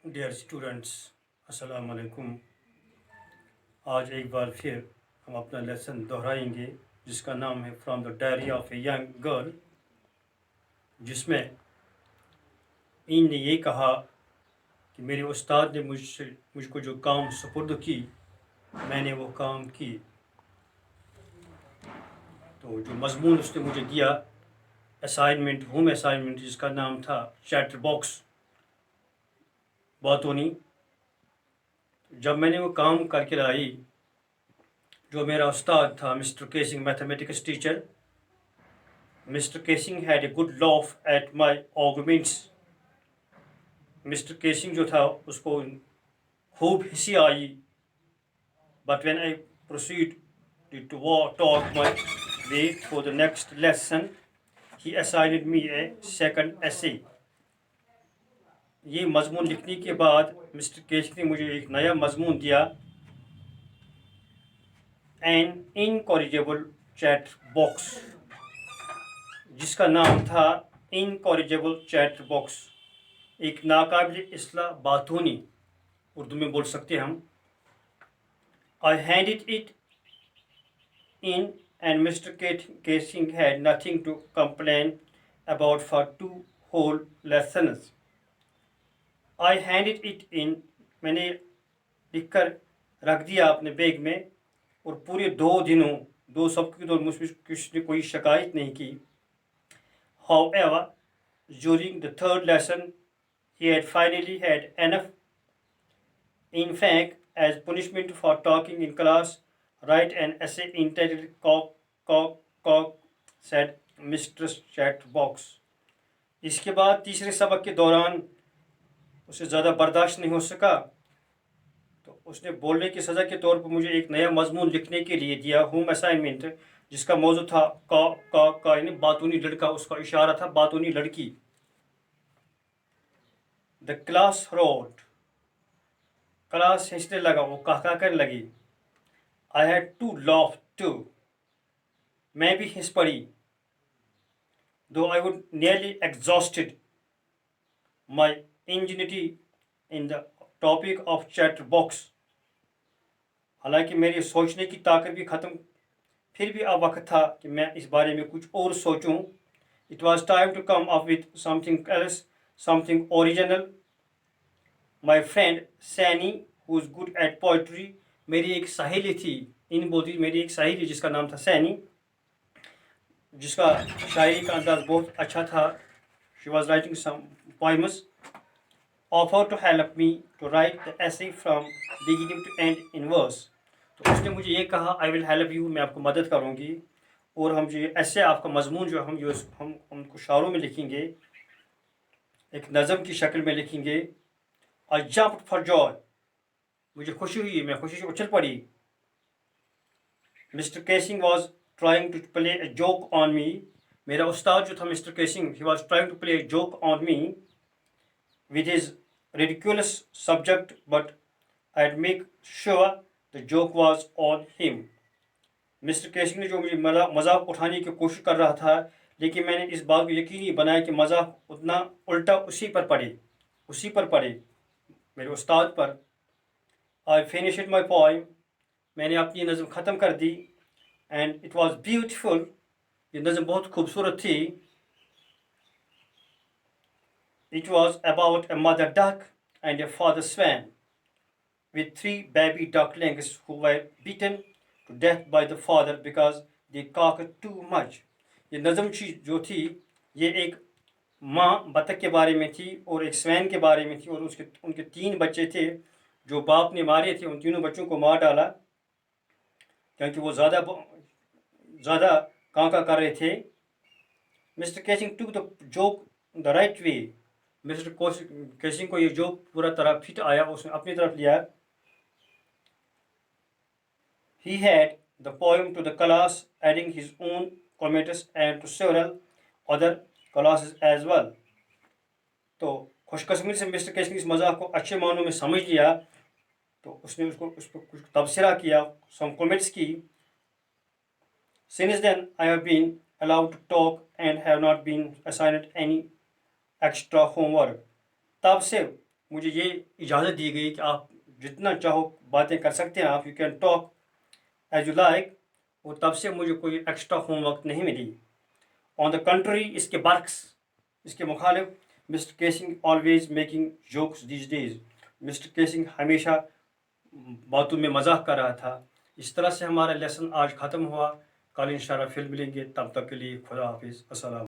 Dear students, अस्सलाम वालेकुम। आज एक बार फिर हम अपना लेसन दोहराएंगे जिसका नाम है from the diary of a young girl, जिसमें इन ने ये कहा कि मेरे उस्ताद ने मुझको जो काम सुपुर्द की, मैंने वो काम की। तो जो मजमून उसने मुझे दिया, असाइनमेंट, होम असाइनमेंट, जिसका नाम था चैटर बॉक्स बातोनी। जब मैंने वो काम करके लाई, जो मेरा उस्ताद था mister casing, mathematics teacher, Mr. Casing had a good laugh at my arguments. Mister casing जो था उसको खूब हंसी आई। But when I proceeded to talk my way for the next lesson, he assigned me a second essay. ये मजमून लिखने के बाद मिस्टर केसिंग ने मुझे एक नया मजमून दिया, An Incorrigible Chat Box, जिसका नाम था इनकॉरिजेबल चैट बॉक्स, एक नाकाबिल इसला बातूनी, उर्दू में बोल सकते हैं हम। I handed it in and Mr. Casing had nothing to complain about for 2 whole lessons. I handed it in, मैंने लिखकर रख दिया अपने बैग में, और पूरे 2 दिनों, 2 सबके तो मुझ पर किसी ने कोई शिकायत नहीं की। However, during the 3rd lesson, he had finally had enough. In fact, as punishment for talking in class, write an essay entitled Cock, Cock, Cock, said Mistress Chatbox. इसके बाद तीसरे सबक के दौरान उसे ज़्यादा बर्दाश्त नहीं हो सका, तो उसने बोलने की सज़ा के तौर पर मुझे एक नया मजमून लिखने के लिए दिया, होम असाइनमेंट, जिसका मौजू था का यानी बातूनी लड़का, उसका इशारा था बातूनी लड़की। द क्लास रोड, क्लास हंसने लगा, वो कहा करने लगी। I had to laugh too, मैं भी हंस पड़ी। Though I would nearly exhausted my ingenuity in the topic of chat box, हालांकि मेरी सोचने की ताकत भी ख़त्म, फिर भी अब वक्त था कि मैं इस बारे में कुछ और सोचूं। It was time to come up with something else, something original. My friend Saini, who is good at poetry, मेरी एक सहेली थी, इन बोलती मेरी एक सहेली जिसका नाम था सैनी, जिसका शायरी का अंदाज बहुत अच्छा था। She was writing some poems. Offer to help me to write the essay from beginning to end in verse, तो उसने मुझे ये कहा, आई विल हेल्प यू, मैं आपको मदद करूँगी, और हम जो ऐसे आपका मजमून जो हम उनको शायरों में लिखेंगे, एक नज़म की शक्ल में लिखेंगे। आई जंप्ड फॉर जॉय, मुझे खुशी हुई, मैं खुशी से उछल पड़ी। Mister Kessing was trying to play a joke on me, मेरा उस्ताद जो था mister Kessing, he was trying to play a joke on me with his ridiculous subject, but I'd make sure the joke was on him. Mister casing ने जो मुझे मजाक उठाने की कोशिश कर रहा था, लेकिन मैंने इस बात को यकीनी बनाया कि मजाक उतना उल्टा उसी पर पड़े, मेरे उस्ताद पर। I finished my poem, मैंने अपनी नज़म ख़त्म कर दी, and it was beautiful, ये नज़म बहुत खूबसूरत थी। It was about a mother duck and a father swan with 3 baby ducklings who were beaten to death by the father because they cacked too much. ये नज़म जो थी, ये एक माँ बतख के बारे में थी और एक स्वैन के बारे में थी, और उनके 3 बच्चे थे जो बाप ने मारे थे। उन तीनों बच्चों को मार डाला क्योंकि वो ज़्यादा काका कर रहे थे। Mister casing took the joke the right way, mister casing को ये जोक पूरा तरह फिट आया, उसने अपनी तरफ लिया। He had the poem to the class, adding his own comments and to several other classes as well. तो खुशकिस्मती से मिस्टर केसिंग इस मजाक को अच्छे मानों में समझ लिया, तो उसने उस पर कुछ तबसरा किया, some comments की। Since then I have been allowed to talk and have not been assigned any extra homework. तब से मुझे ये इजाज़त दी गई कि आप जितना चाहो बातें कर सकते हैं, आप you can talk as you like. और तब से मुझे कोई एक्स्ट्रा होमवर्क नहीं मिली। ऑन द कंट्री, इसके मुखालिफ mister Kessing always making jokes these days. Mister Kessing हमेशा बातों में मजाक कर रहा था। इस तरह से हमारा लेसन आज ख़त्म हुआ। कल इंशाल्लाह फिर मिलेंगे, तब तक के लिए खुदा हाफिज़, अस्सलाम।